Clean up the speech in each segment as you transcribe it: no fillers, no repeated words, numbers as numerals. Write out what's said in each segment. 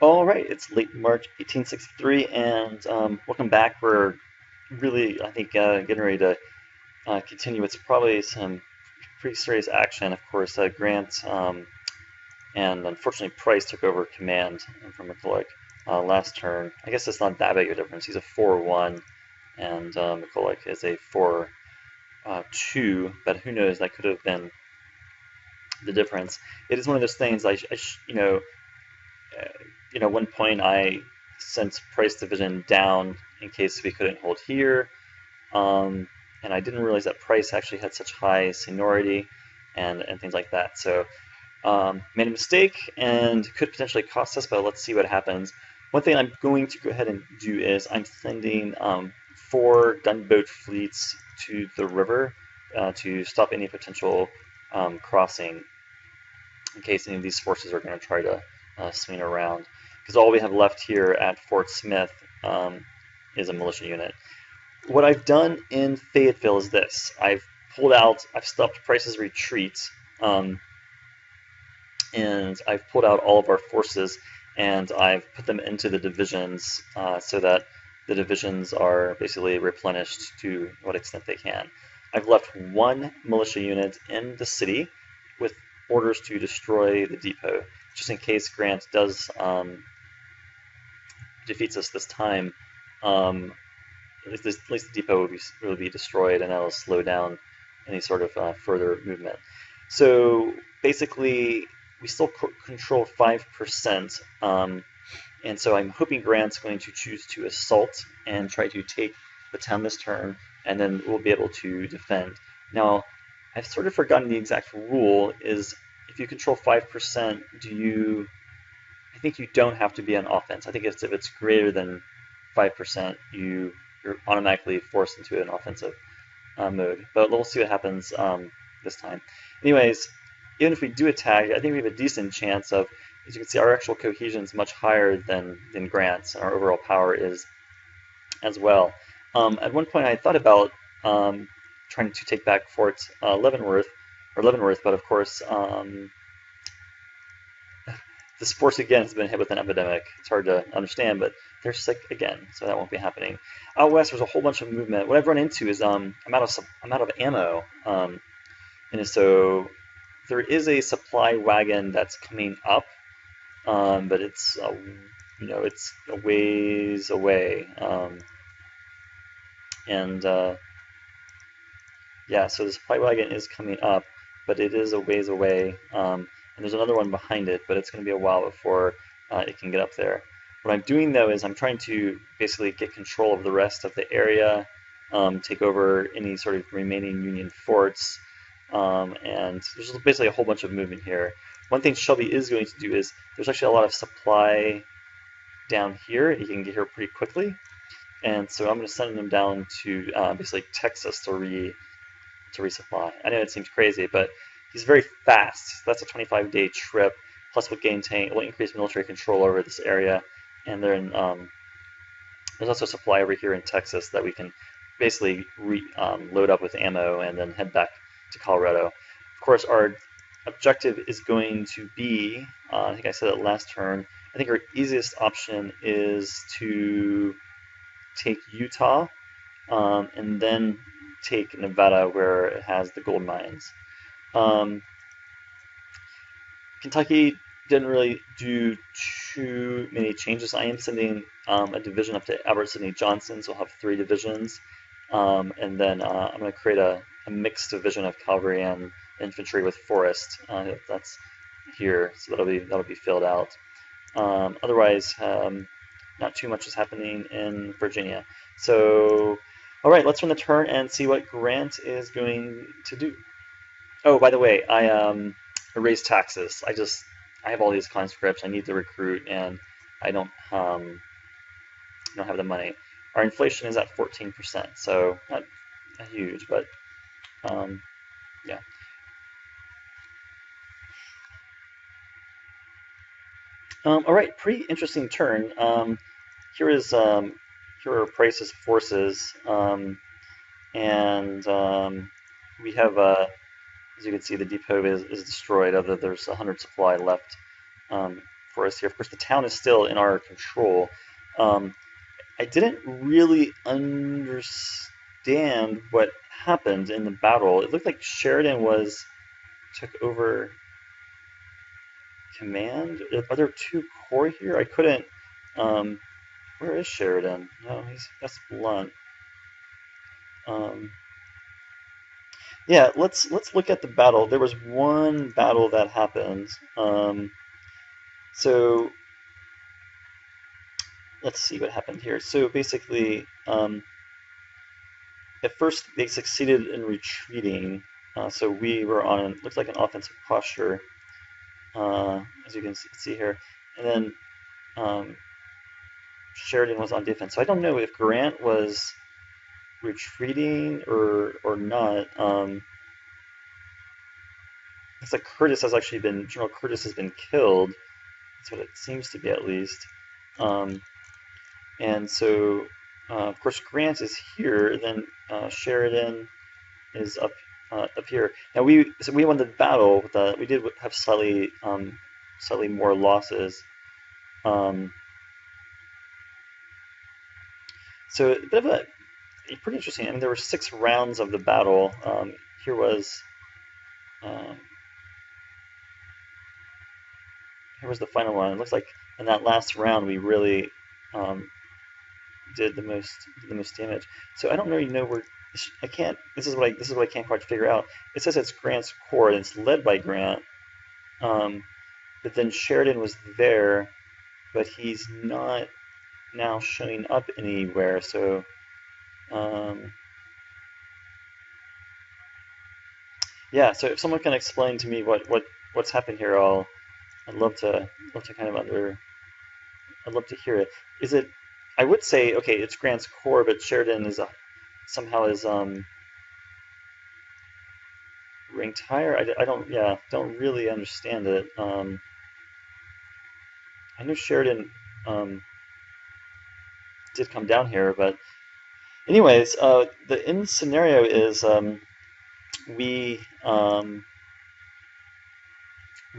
All right, it's late March 1863, and welcome back. We're really, I think, getting ready to continue. It's probably some pretty serious action. Of course, Grant and unfortunately Price took over command from McCulloch last turn. I guess it's not that big of a difference. He's a 4-1, and McCulloch is a 4-2, but who knows? That could have been the difference. It is one of those things. At one point I sent price division down in case we couldn't hold here, and I didn't realize that price actually had such high seniority and things like that. So made a mistake and could potentially cost us, but let's see what happens. One thing I'm going to go ahead and do is I'm sending 4 gunboat fleets to the river to stop any potential crossing in case any of these forces are going to try to swing around. Because all we have left here at Fort Smith is a militia unit. What I've done in Fayetteville is this. I've stopped Price's retreat, and I've pulled out all of our forces, and I've put them into the divisions so that the divisions are basically replenished to what extent they can. I've left 1 militia unit in the city with orders to destroy the depot, just in case Grant does defeats us this time. At least the depot will be destroyed, and that'll slow down any sort of further movement. So basically, we still control 5%, and so I'm hoping Grant's going to choose to assault and try to take the town this turn, and then we'll be able to defend. Now, I've sort of forgotten the exact rule. Is if you control 5%, I think you don't have to be on offense. I think if it's greater than 5%, you're automatically forced into an offensive mode. But we'll see what happens this time. Anyways, even if we do attack, I think we have a decent chance of, as you can see, our actual cohesion is much higher than Grant's, and our overall power is as well. At one point, I thought about trying to take back Fort Leavenworth, but of course, this force again has been hit with an epidemic. It's hard to understand, but they're sick again, so that won't be happening. Out west, there's a whole bunch of movement. What I've run into is I'm out of ammo, and so there is a supply wagon that's coming up, but it's it's a ways away, yeah, so the supply wagon is coming up, but it is a ways away. And there's another one behind it, but it's going to be a while before it can get up there. What I'm doing, though, is I'm trying to basically get control of the rest of the area, take over any sort of remaining Union forts, and there's basically a whole bunch of movement here. One thing Shelby is going to do is there's actually a lot of supply down here. You can get here pretty quickly, and so I'm going to send them down to basically Texas to resupply. I know it seems crazy, but he's very fast. That's a 25-day trip. Plus, we'll increase military control over this area. And then there's also supply over here in Texas that we can basically load up with ammo and then head back to Colorado. Of course, our objective is going to be, I think I said it last turn, I think our easiest option is to take Utah and then take Nevada, where it has the gold mines. Kentucky didn't really do too many changes. I am sending a division up to Albert Sidney Johnston, so we'll have 3 divisions, and then I'm going to create a mixed division of cavalry and infantry with Forrest. That's here, so that'll be filled out. Otherwise, not too much is happening in Virginia. So, all right, let's run the turn and see what Grant is going to do. Oh, by the way, I raised taxes. I have all these conscripts. I need to recruit, and I don't have the money. Our inflation is at 14%, so not huge, but yeah. All right, pretty interesting turn. Here are Price's forces, and we have as you can see, the depot is destroyed. Other there's 100 supply left for us here. Of course, the town is still in our control. I didn't really understand what happened in the battle. It looked like Sheridan took over command. Are there two corps here? I couldn't. Where is Sheridan? No, that's Blunt. Yeah, let's look at the battle. There was one battle that happened. So let's see what happened here. So basically, at first they succeeded in retreating. So we were on looks like an offensive posture, as you can see here, and then Sheridan was on defense. So I don't know if Grant was retreating or not. It's like General Curtis has been killed. That's what it seems to be, at least. And so, of course, Grant is here. Then Sheridan is up here. Now we won the battle. We did have slightly more losses. So a bit of a pretty interesting. I mean, there were 6 rounds of the battle. Here was the final one. It looks like in that last round we really did the most damage. So I don't really know where I can't. This is what I can't quite figure out. It says it's Grant's corps and it's led by Grant, but then Sheridan was there, but he's not now showing up anywhere. So yeah. So if someone can explain to me what's happened here, I'd love to I'd love to hear it. Is it? I would say okay, it's Grant's corps, but Sheridan is somehow is ranked higher. I don't really understand it. I know Sheridan did come down here, but anyways, the end scenario is we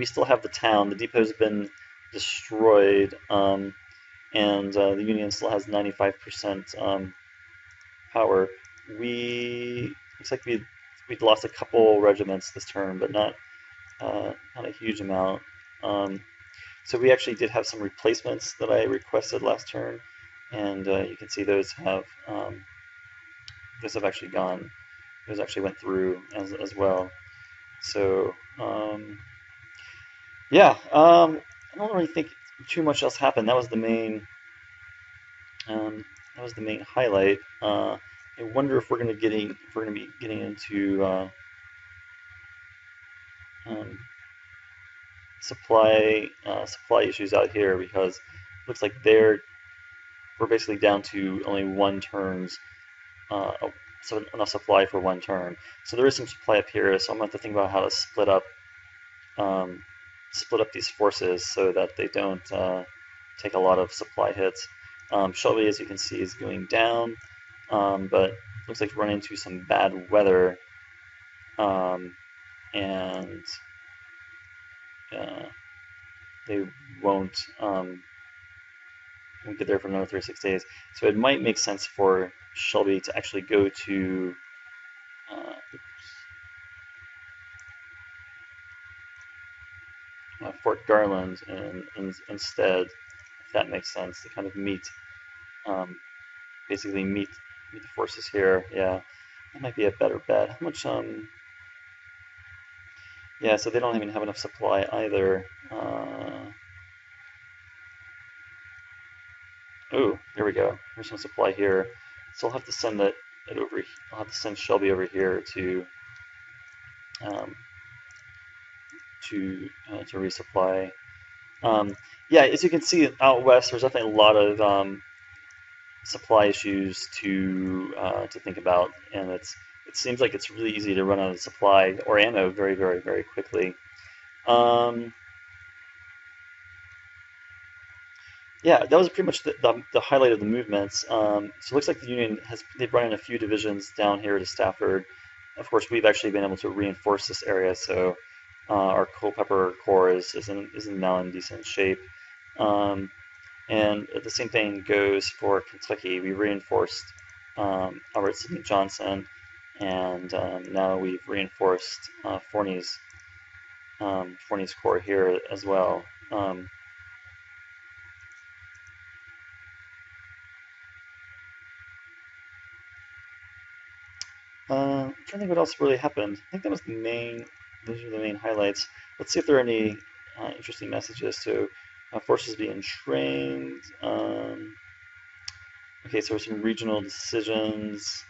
still have the town. The depot's been destroyed, and the Union still has 95% power. Looks like we'd lost a couple regiments this turn, but not a huge amount. So we actually did have some replacements that I requested last turn, and you can see those have actually gone. Those actually went through as well. So yeah, I don't really think too much else happened. That was the main highlight. I wonder if we're going to be getting into supply issues out here, because it looks like we're basically down to only 1 turn's so enough supply for 1 turn. So there is some supply up here. So I'm going to have to think about how to split up these forces so that they don't take a lot of supply hits. Shelby, as you can see, is going down, but looks like run into some bad weather, and they won't get there for another 36 days. So it might make sense for Shelby to actually go to Fort Garland instead, if that makes sense, to kind of basically meet the forces here. Yeah, that might be a better bet. How much? Yeah, so they don't even have enough supply either. Oh, there we go. There's some supply here. So I'll have to send it over. I'll have to send Shelby over here to resupply. Yeah, as you can see out west, there's definitely a lot of supply issues to think about, and it seems like it's really easy to run out of supply or ammo very, very, very quickly. Yeah, that was pretty much the highlight of the movements. So it looks like the Union they've run in a few divisions down here to Stafford. Of course, we've actually been able to reinforce this area, so our Culpeper Corps is now in decent shape. And the same thing goes for Kentucky. We reinforced Albert Sidney Johnson, and now we've reinforced Forney's Corps here as well. I'm trying to think what else really happened. I think that was the main. Those are the main highlights. Let's see if there are any interesting messages. So, forces being trained. Okay, so some regional decisions.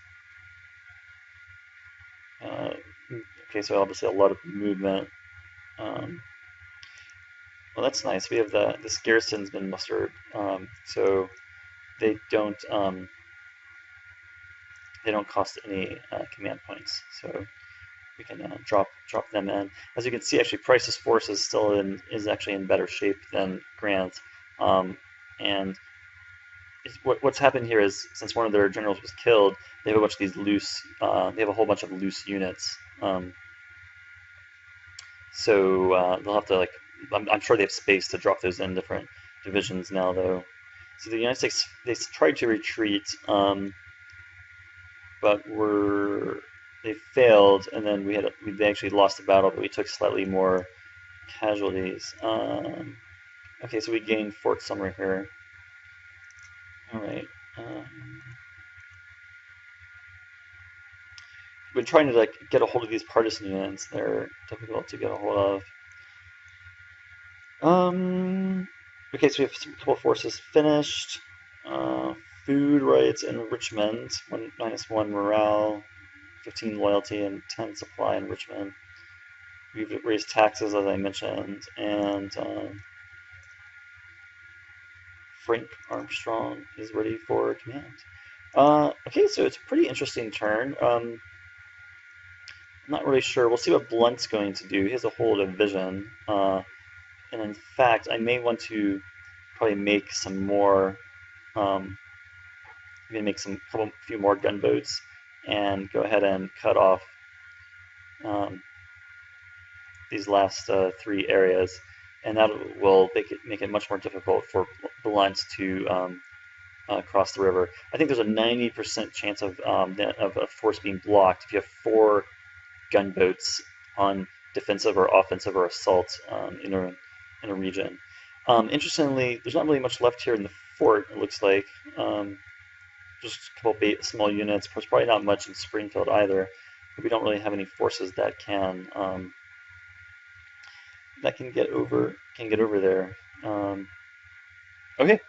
Okay, so obviously a lot of movement. Well, that's nice. We have this garrison's been mustered, so they don't cost any command points. So we can drop them in. As you can see, actually, Price's force is actually in better shape than Grant, and what's happened here is since one of their generals was killed, they have a bunch of these loose. They have a whole bunch of loose units. So they'll have to I'm sure they have space to drop those in different divisions now, though. So the United States, they tried to retreat, but they failed, and then they actually lost the battle, but we took slightly more casualties. Okay, so we gained Fort Summer here. All right. We're trying to get a hold of these partisan units. They're difficult to get a hold of. Okay, so we have a couple forces finished. Food rights in Richmond, -1 morale, 15 loyalty, and 10 supply in Richmond. We've raised taxes, as I mentioned, and Frank Armstrong is ready for command. Okay, so it's a pretty interesting turn. I'm not really sure. We'll see what Blunt's going to do. He has a whole division. And in fact, I may want to probably make some more. I'm gonna make few more gunboats and go ahead and cut off these last 3 areas, and that will make it much more difficult for Blunt to cross the river. I think there's a 90% chance of a force being blocked if you have 4 gunboats on defensive or offensive or assault in a region. Interestingly, there's not really much left here in the fort. It looks like just a couple small units. There's probably not much in Springfield either. But we don't really have any forces that can get over there. Okay,